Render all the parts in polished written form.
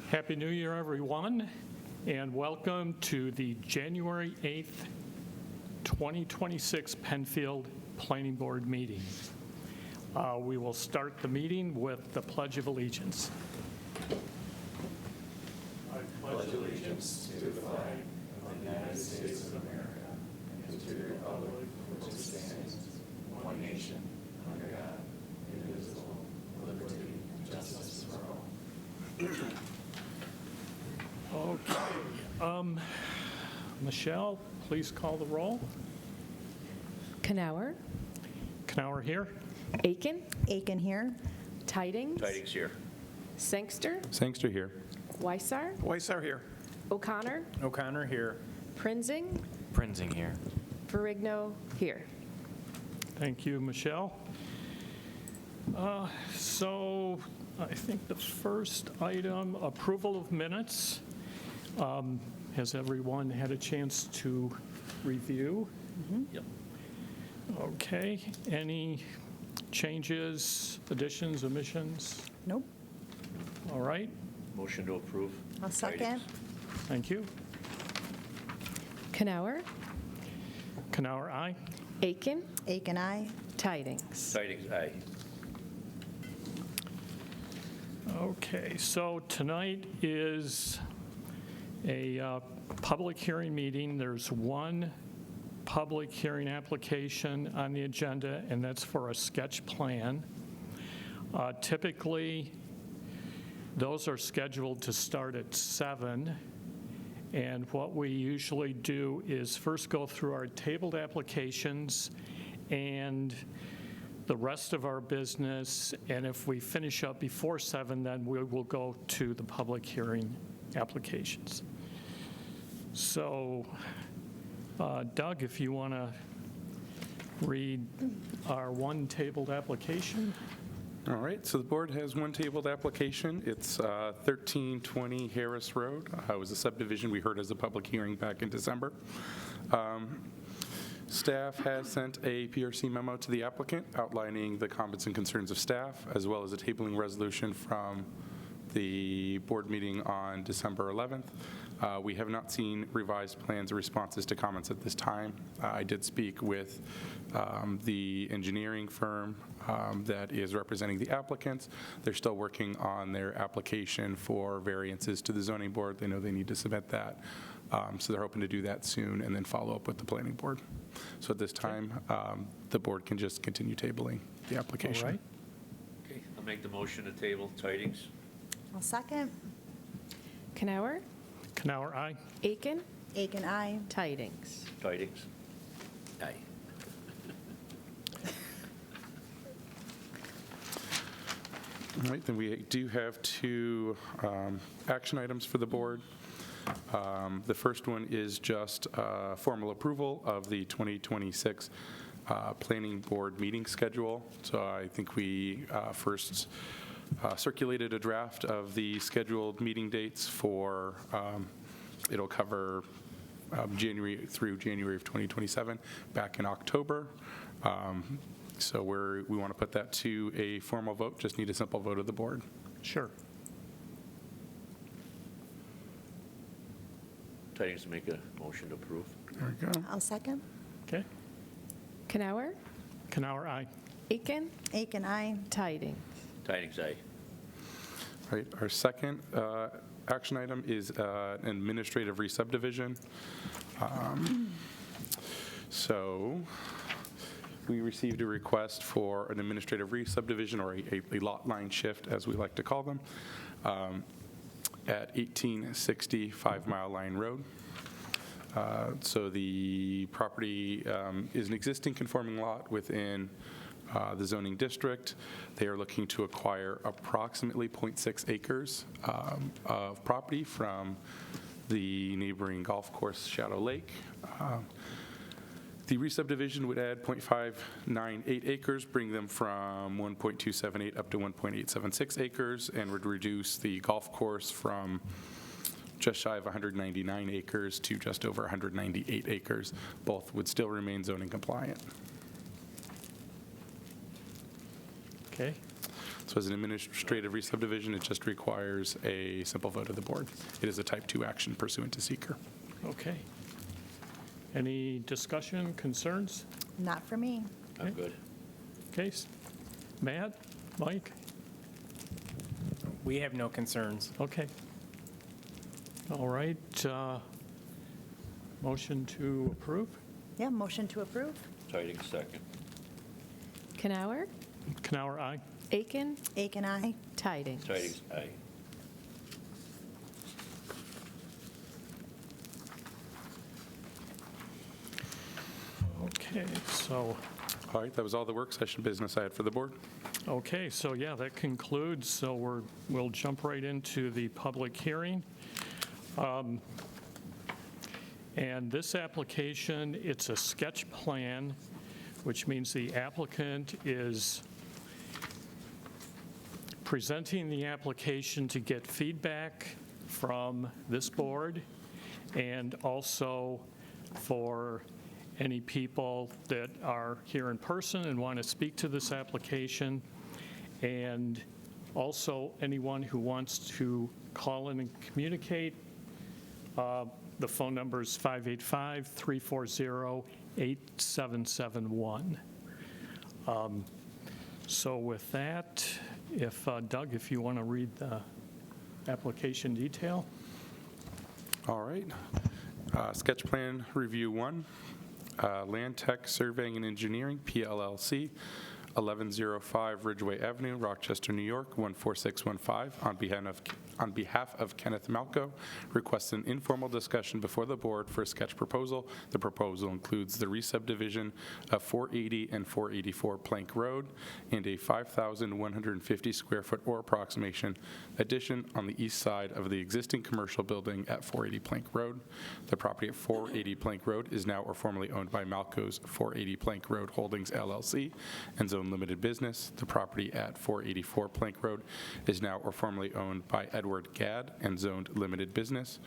Happy New Year, everyone, and welcome to the January 8th, 2026 Penfield Planning Board meeting. We will start the meeting with the Pledge of Allegiance. I pledge allegiance to the flag of the United States of America and to the republic which stands one nation, under God, indivisible, with liberty and justice for all. Okay. Michelle, please call the roll. Kanauer. Kanauer here. Aken. Aken here. Tydings. Tydings here. Sangster. Sangster here. Weissar. Weissar here. O'Connor. O'Connor here. Prinzing. Prinzing here. Verigno here. Thank you, Michelle. So I think the first item, approval of minutes. Has everyone had a chance to review? Yep. Okay. Any changes, additions, omissions? Nope. All right. Motion to approve. I'll second. Thank you. Kanauer. Kanauer, aye. Aken. Aken, aye. Tydings. Tydings, aye. Okay, so tonight is a public hearing meeting. There's one public hearing application on the agenda, and that's for a sketch plan. Typically, those are scheduled to start at 7, and what we usually do is first go through our tabled applications and the rest of our business, and if we finish up before 7, then we will go to the public hearing applications. So, Doug, if you want to read our one tabled application. All right, so the board has one tabled application. It's 1320 Harris Road. It was a subdivision we heard as a public hearing back in December. Staff has sent a PRC memo to the applicant outlining the comments and concerns of staff, as well as a tabling resolution from the board meeting on December 11th. We have not seen revised plans or responses to comments at this time. I did speak with the engineering firm that is representing the applicants. They're still working on their application for variances to the zoning board. They know they need to submit that. So they're hoping to do that soon and then follow up with the planning board. So at this time, the board can just continue tabling the application. All right. Okay, I'll make the motion to table Tydings. I'll second. Kanauer. Kanauer, aye. Aken. Aken, aye. Tydings. Tydings, aye. All right, then we do have two action items for the board. The first one is just formal approval of the 2026 planning board meeting schedule. So I think we first circulated a draft of the scheduled meeting dates for, it'll cover January through January of 2027 back in October. So we want to put that to a formal vote, just need a simple vote of the board. Sure. Tydings to make a motion to approve. There we go. I'll second. Okay. Kanauer. Kanauer, aye. Aken. Aken, aye. Tydings. Tydings, aye. All right, our second action item is an administrative re-subdivision. So we received a request for an administrative re-subdivision, or a lot line shift, as we like to call them, at 1860 5 Mile Line Road. So the property is an existing conforming lot within the zoning district. They are looking to acquire approximately 0.6 acres of property from the neighboring golf course, Shadow Lake. The re-subdivision would add 0.598 acres, bring them from 1.278 up to 1.876 acres, and would reduce the golf course from just shy of 199 acres to just over 198 acres. Both would still remain zoning compliant. Okay. So as an administrative re-subdivision, it just requires a simple vote of the board. It is a type 2 action pursuant to seeker. Okay. Any discussion, concerns? Not for me. I'm good. Okay. Matt, Mike? We have no concerns. Okay. All right. Motion to approve? Yeah, motion to approve. Tydings, second. Kanauer, Kanauer, aye. Aken, Aken, aye. Tydings. Tydings, aye. Okay, so, All right, that was all the work session business I had for the board. okay, so yeah, that concludes. So we'll jump right into the public hearing. And this application, it's a sketch plan, which means the applicant is presenting the application to get feedback from this board and also for any people that are here in person and want to speak to this application, and also anyone who wants to call in and communicate. The phone number is 585-340-8771. So with that, if Doug, if you want to read the application detail. All right. Sketch plan review 1, Land Tech Surveying and Engineering, PLLC, 1105 Ridgeway Avenue, Rochester, New York, 14615. On behalf of Kenneth Malcho, requests an informal discussion before the board for a sketch proposal. The proposal includes the re-subdivision of 480 and 484 Plank Road and a 5,150 square foot or approximation addition on the east side of the existing commercial building at 480 Plank Road. The property at 480 Plank Road is now or formerly owned by Malcho's 480 Plank Road Holdings LLC and Zone Limited Business. The property at 484 Plank Road is now or formerly owned by Edward Gadd and Zoned Limited Business.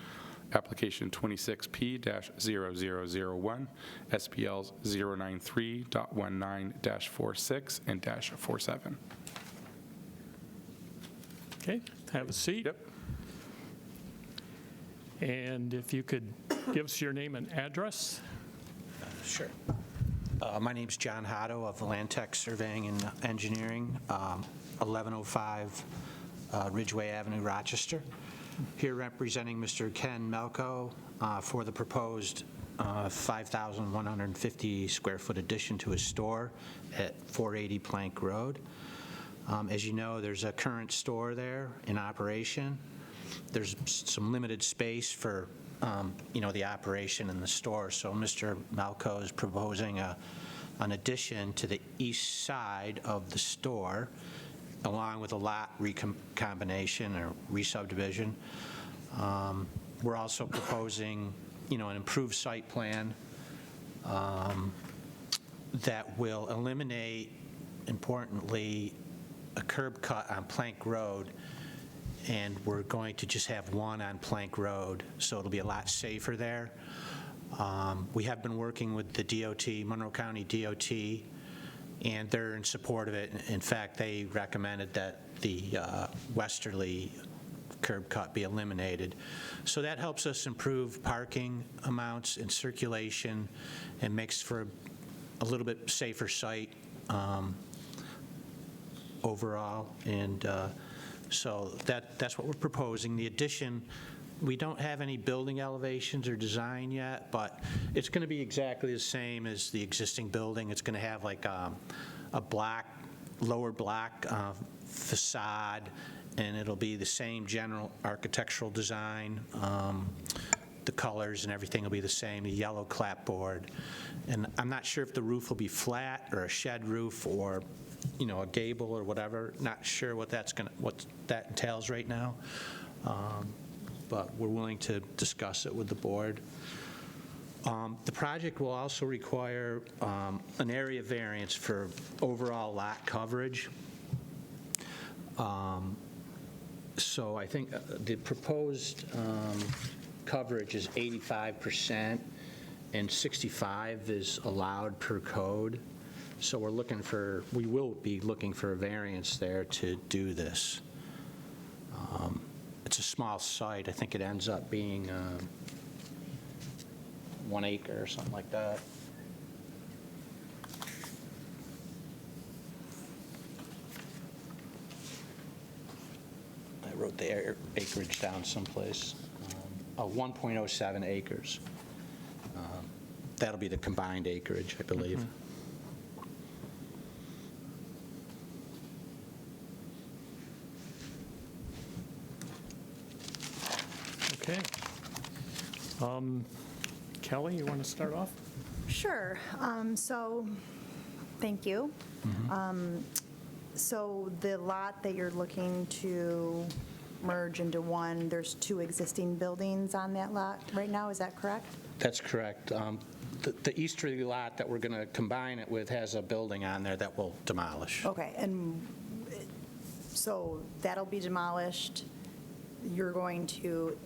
Application 26P-0001, SPLs 093.19-46 and -47. Okay, have a seat. Yep. And if you could give us your name and address. Sure. My name's John Hotto of Land Tech Surveying and Engineering, 1105 Ridgeway Avenue, Rochester. Here representing Mr. Ken Malcho for the proposed 5,150 square foot addition to his store at 480 Plank Road. As you know, there's a current store there in operation. There's some limited space for the operation in the store. So Mr. Malcho is proposing an addition to the east side of the store, along with a lot recombination or re-subdivision. We're also proposing, an improved site plan that will eliminate, importantly, a curb cut on Plank Road, and we're going to just have one on Plank Road, so it'll be a lot safer there. We have been working with the DOT, Monroe County DOT, and they're in support of it. In fact, they recommended that the westerly curb cut be eliminated. So that helps us improve parking amounts and circulation and makes for a little bit safer site overall. And so that's what we're proposing. The addition, we don't have any building elevations or design yet, but it's going to be exactly the same as the existing building. It's going to have like a lower black facade, and it'll be the same general architectural design. The colors and everything will be the same, the yellow clapboard. And I'm not sure if the roof will be flat or a shed roof or a gable or whatever. Not sure what that entails right now. But we're willing to discuss it with the board. The project will also require an area variance for overall lot coverage. So I think the proposed coverage is 85%, and 65 is allowed per code. So we will be looking for a variance there to do this. It's a small site. I think it ends up being 1 acre or something like that. I wrote the acreage down someplace. 1.07 acres. That'll be the combined acreage, I believe. Okay. Kelly, you want to start off? Sure. So, thank you. So the lot that you're looking to merge into one, there's 2 existing buildings on that lot right now, is that correct? That's correct. The easterly lot that we're going to combine it with has a building on there that we'll demolish. Okay, and so that'll be demolished. You're going to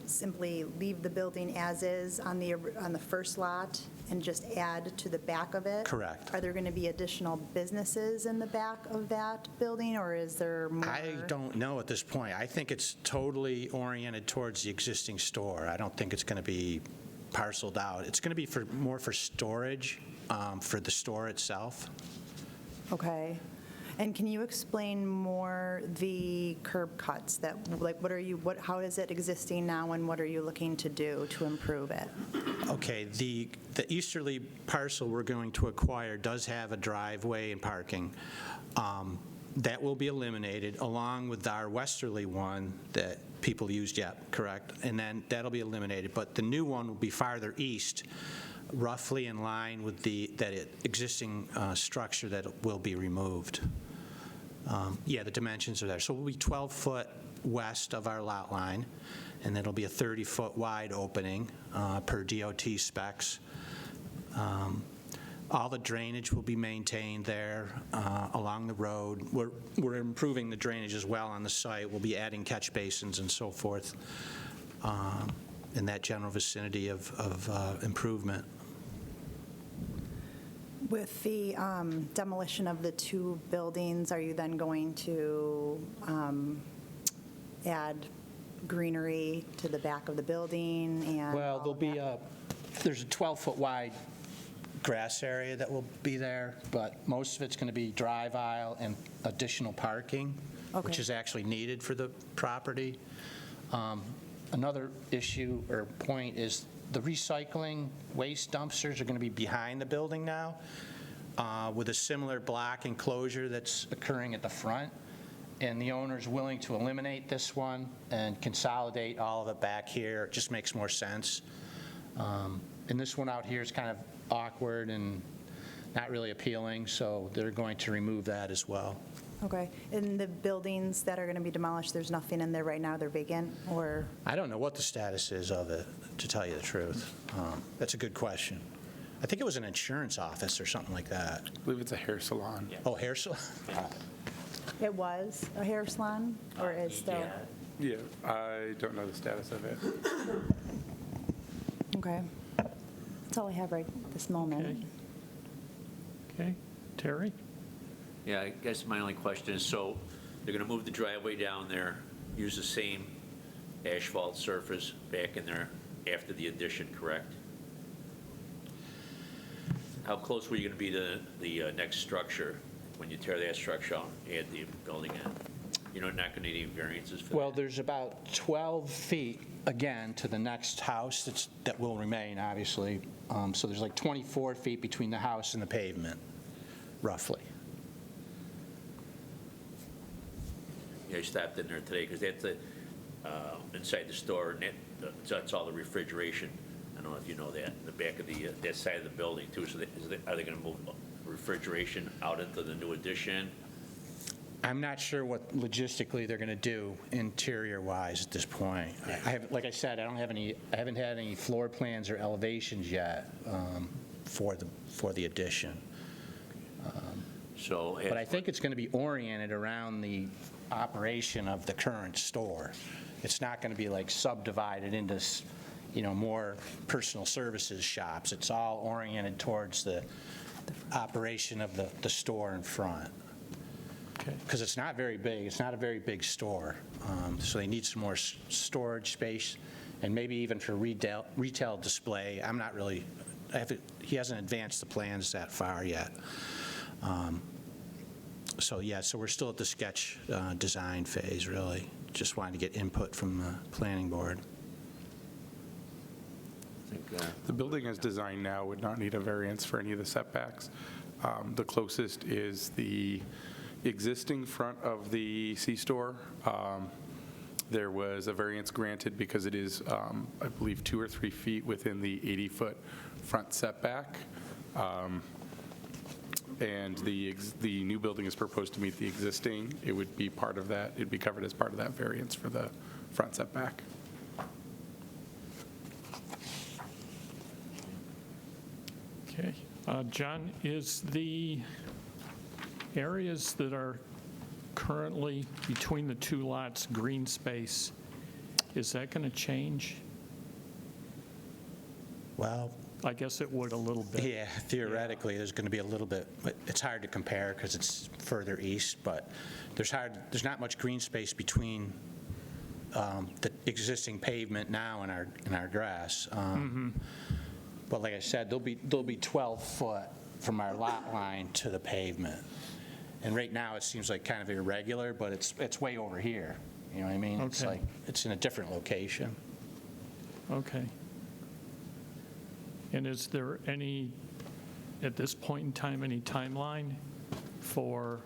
simply leave the building as is on the first lot and just add to the back of it? Correct. Are there going to be additional businesses in the back of that building, or is there more? I don't know at this point. I think it's totally oriented towards the existing store. I don't think it's going to be parceled out. It's going to be more for storage, for the store itself. Okay. And can you explain more the curb cuts that, like, how is it existing now and what are you looking to do to improve it? Okay, the easterly parcel we're going to acquire does have a driveway and parking. That will be eliminated along with our westerly one that people used yet, correct? And then that'll be eliminated, but the new one will be farther east, roughly in line with existing structure that will be removed. Yeah, the dimensions are there. So we'll be 12-foot west of our lot line, and it'll be a 30-foot wide opening per DOT specs. All the drainage will be maintained there along the road. We're improving the drainage as well on the site. We'll be adding catch basins and so forth in that general vicinity of improvement. With the demolition of the 2 buildings, are you then going to add greenery to the back of the building and Well, all of that? there's a 12-foot wide grass area that will be there, but most of it's going to be drive aisle and additional parking, which Okay. is actually needed for the property. Another issue or point is the recycling waste dumpsters are going to be behind the building now with a similar block enclosure that's occurring at the front. And the owner's willing to eliminate this one and consolidate all of it back here. It just makes more sense. And this one out here is kind of awkward and not really appealing, so they're going to remove that as well. Okay. And the buildings that are going to be demolished, there's nothing in there right now? They're vacant, or? I don't know what the status is of it, to tell you the truth. That's a good question. I think it was an insurance office or something like that. I believe it's a hair salon. Oh, hair salon? It was a hair salon, or is still? Yeah, I don't know the status of it. Okay. That's all I have right this moment. Okay. Terry? Yeah, I guess my only question is, so they're going to move the driveway down there, use the same asphalt surface back in there after the addition, correct? How close were you going to be to the next structure when you tear that structure out and add the building in? You're not going to need any variances for that? Well, there's about 12 feet, again, to the next house that will remain, obviously. So there's like 24 feet between the house and the pavement, roughly. Yeah, I stopped in there today, because that's inside the store, and that's all the refrigeration. I don't know if you know that, the back of that side of the building, too. So are they going to move refrigeration out into the new addition? I'm not sure what logistically they're going to do interior-wise at this point. Like I said, I haven't had any floor plans or elevations yet for the addition. But I think it's going to be oriented around the operation of the current store. It's not going to be like subdivided into, more personal services shops. It's all oriented towards the operation of the store in front. Okay. Because it's not very big, it's not a very big store. So they need some more storage space, and maybe even for retail display. I'm not really, he hasn't advanced the plans that far yet. So yeah, so we're still at the sketch design phase, really. Just wanted to get input from the planning board. I think, The building as designed now would not need a variance for any of the setbacks. The closest is the existing front of the C-store. There was a variance granted because it is, I believe, 2 or 3 feet within the 80-foot front setback. And the new building is proposed to meet the existing. It would be part of that. It'd be covered as part of that variance for the front setback. Okay. John, is the areas that are currently between the two lots green space, is that going to change? Well, I guess it would a little bit. yeah, theoretically, there's going to be a little bit, but it's hard to compare because it's further east, but there's not much green space between the existing pavement now and our grass. But like I said, there'll be 12 foot from our lot line to the pavement. And right now, it seems like kind of irregular, but it's way over here. You know what I mean? It's Okay. like, it's in a different location. Okay. And is there any, at this point in time, any timeline for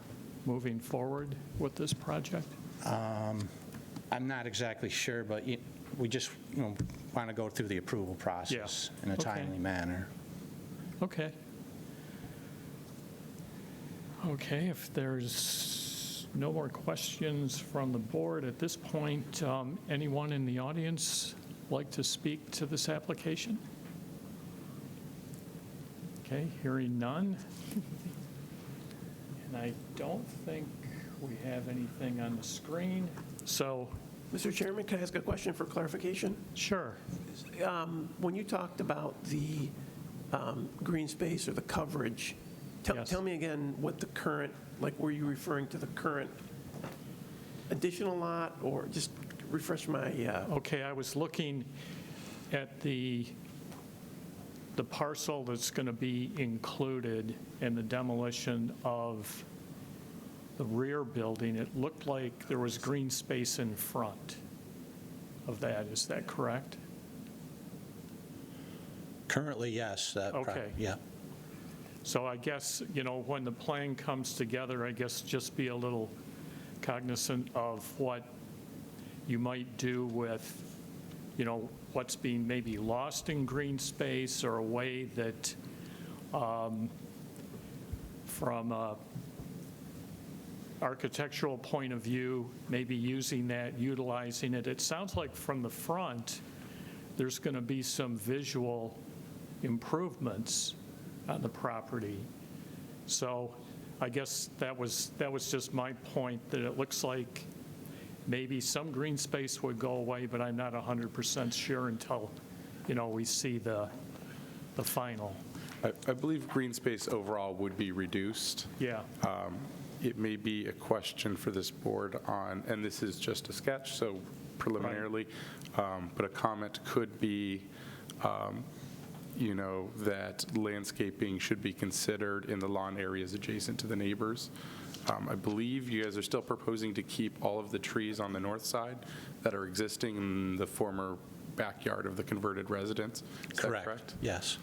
moving forward with this project? I'm not exactly sure, but we just, want to go through the approval process in a Okay. timely manner. Okay. Okay, if there's no more questions from the board at this point, anyone in the audience like to speak to this application? Okay, hearing none. And I don't think we have anything on the screen, so, Mr. Chairman, can I ask a question for clarification? sure. When you talked about the green space or the coverage, Yes. tell me again what the current, like, were you referring to the current additional lot, or just refresh my, Okay, I was looking at the parcel that's going to be included in the demolition of the rear building. It looked like there was green space in front of that. Is that correct? Currently, yes. Okay. Yeah. So I guess, when the plan comes together, I guess just be a little cognizant of what you might do with, what's being maybe lost in green space, or a way that, from a architectural point of view, maybe using that, utilizing it. It sounds like from the front, there's going to be some visual improvements on the property. So I guess that was just my point, that it looks like maybe some green space would go away, but I'm not 100% sure until, we see the final. I believe green space overall would be reduced. Yeah, It may be a question for this board on, and this is just a sketch, so preliminarily, but a comment could be, that landscaping should be considered in the lawn areas adjacent to the neighbors. I believe you guys are still proposing to keep all of the trees on the north side that are existing in the former backyard of the converted residence. Is that correct? Yes.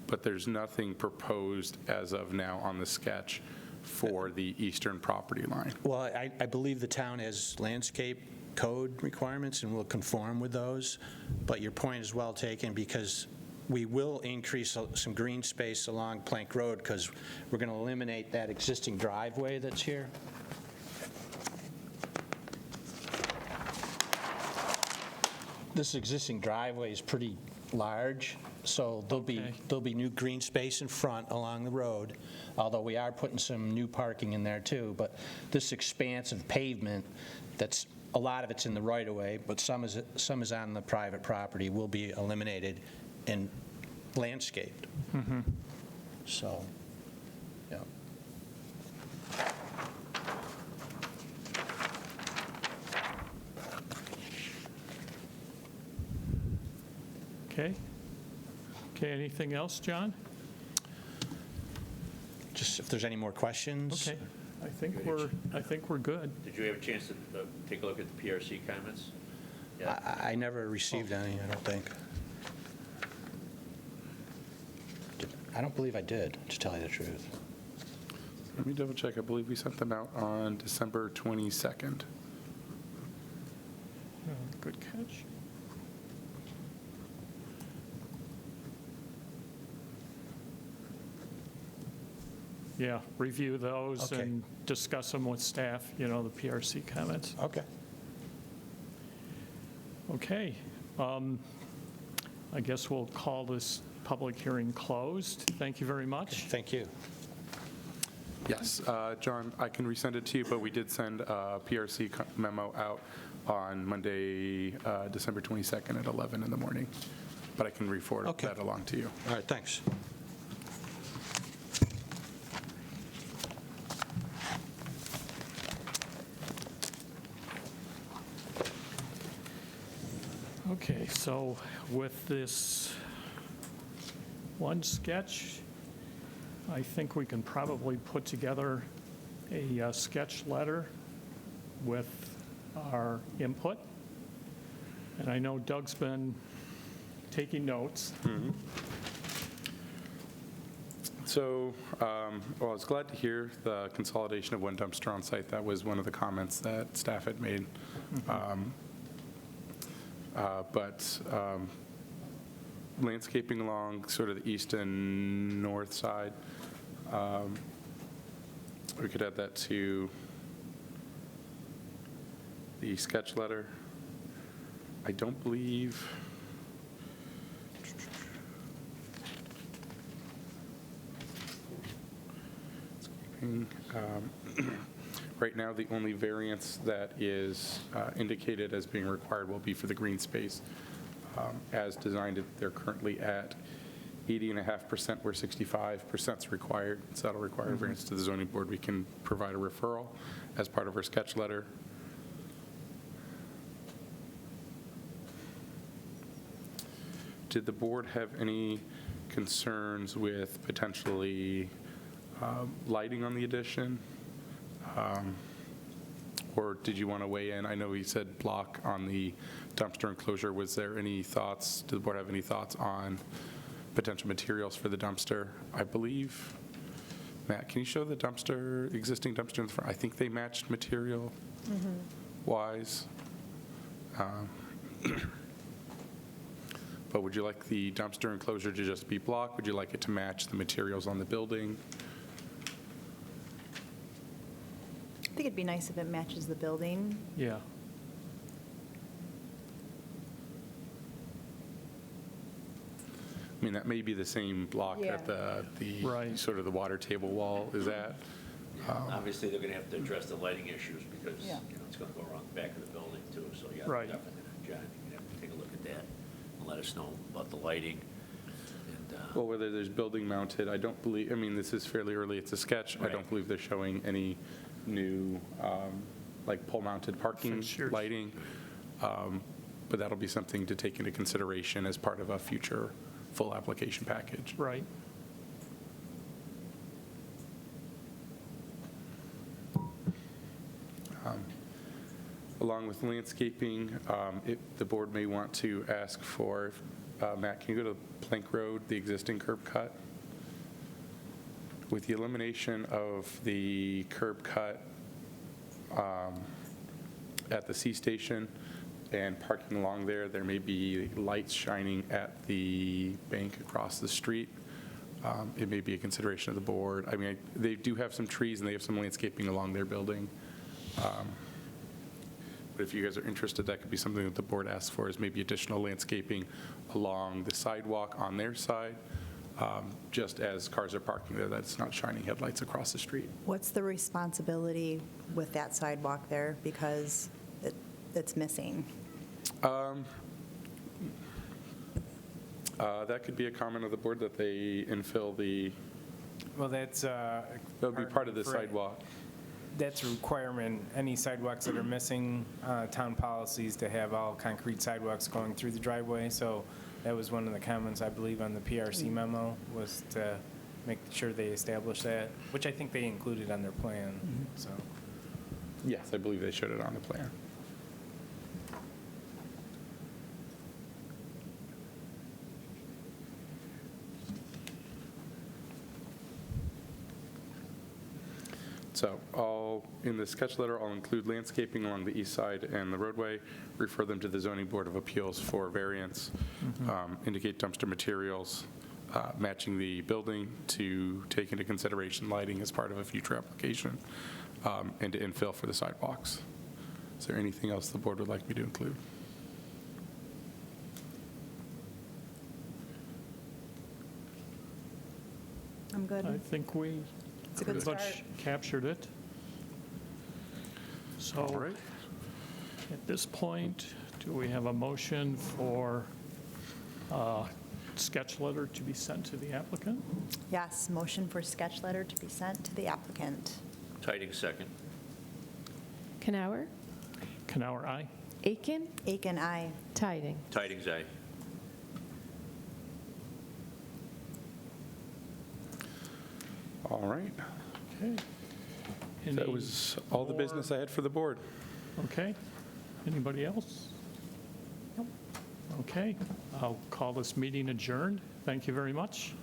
But there's nothing proposed as of now on the sketch for the eastern property line. Well, I believe the town has landscape code requirements and will conform with those, but your point is well taken, because we will increase some green space along Plank Road, because we're going to eliminate that existing driveway that's here. This existing driveway is pretty large, so Okay. there'll be new green space in front along the road, although we are putting some new parking in there too. But this expanse of pavement, a lot of it's in the right-of-way, but some is on the private property, will be eliminated and landscaped. So Okay. Okay, anything else, John? Just if there's any more questions? Okay, I think we're good. Did you have a chance to take a look at the PRC comments? Yeah. I never received any, I don't think. I don't believe I did, to tell you the truth. Let me double check. I believe we sent them out on December 22nd. Good catch. Yeah, review those Okay. and discuss them with staff, the PRC comments. Okay. Okay. I guess we'll call this public hearing closed. Thank you very much. Thank you. Yes, John, I can resend it to you, but we did send a PRC memo out on Monday, December 22nd at 11 in the morning, but I can re-forward Okay. that along to you. All right, thanks. Okay, so with this one sketch, I think we can probably put together a sketch letter with our input. And I know Doug's been taking notes. So, well, I was glad to hear the consolidation of one dumpster on site. That was one of the comments that staff had made. But landscaping along sort of the east and north side, we could add that to the sketch letter. I don't believe, right now, the only variance that is indicated as being required will be for the green space. As designed, they're currently at 80.5%, where 65% is required. So that'll require a variance to the zoning board. We can provide a referral as part of our sketch letter. Did the board have any concerns with potentially lighting on the addition? Or did you want to weigh in? I know he said block on the dumpster enclosure. Was there any thoughts, did the board have any thoughts on potential materials for the dumpster? I believe, Matt, can you show the dumpster, existing dumpster in the front? I think they matched material-wise. But would you like the dumpster enclosure to just be block? Would you like it to match the materials on the building? I think it'd be nice if it matches the building. Yeah. I mean, that may be the same block Yeah. that the Right. sort of the water table wall is at. Obviously, they're going to have to address the lighting issues because, Yeah. it's going to go around the back of the building too. So, yeah, Right. definitely, John, you have to take a look at that and let us know about the lighting. And, Well, whether there's building mounted, I don't believe, I mean, this is fairly early, it's a sketch. I don't Right. believe they're showing any new, like pole-mounted parking Fixtures. lighting. But that'll be something to take into consideration as part of a future full application package. Right. Along with landscaping, the board may want to ask for, Matt, can you go to Plank Road, the existing curb cut? With the elimination of the curb cut at the C station and parking along there, there may be lights shining at the bank across the street. It may be a consideration of the board. I mean, they do have some trees and they have some landscaping along their building. But if you guys are interested, that could be something that the board asks for, is maybe additional landscaping along the sidewalk on their side, just as cars are parking there, that's not shining headlights across the street. What's the responsibility with that sidewalk there? Because it's missing. That could be a comment of the board that they infill the, Well, that's. that would be part of the sidewalk. That's a requirement. Any sidewalks that are missing, town policies to have all concrete sidewalks going through the driveway. So That was one of the comments, I believe, on the PRC memo, was to make sure they establish that, which I think they included on their plan, so. Yes, I believe they showed it on the plan. So in the sketch letter, I'll include landscaping along the east side and the roadway, refer them to the Zoning Board of Appeals for variance, indicate dumpster materials, matching the building to take into consideration lighting as part of a future application, and to infill for the sidewalks. Is there anything else the board would like me to include? I'm good. I think we It's a good pretty much start. captured it. So All right. at this point, do we have a motion for sketch letter to be sent to the applicant? Yes, motion for sketch letter to be sent to the applicant. Tydings, second. Kanauer, Kanauer, aye. Aken, Aken, aye. Tyding. Tydings, aye. All right. Okay. That Any was all the business I had for the board. Okay. Anybody else? Okay. I'll call this meeting adjourned. Thank you very much.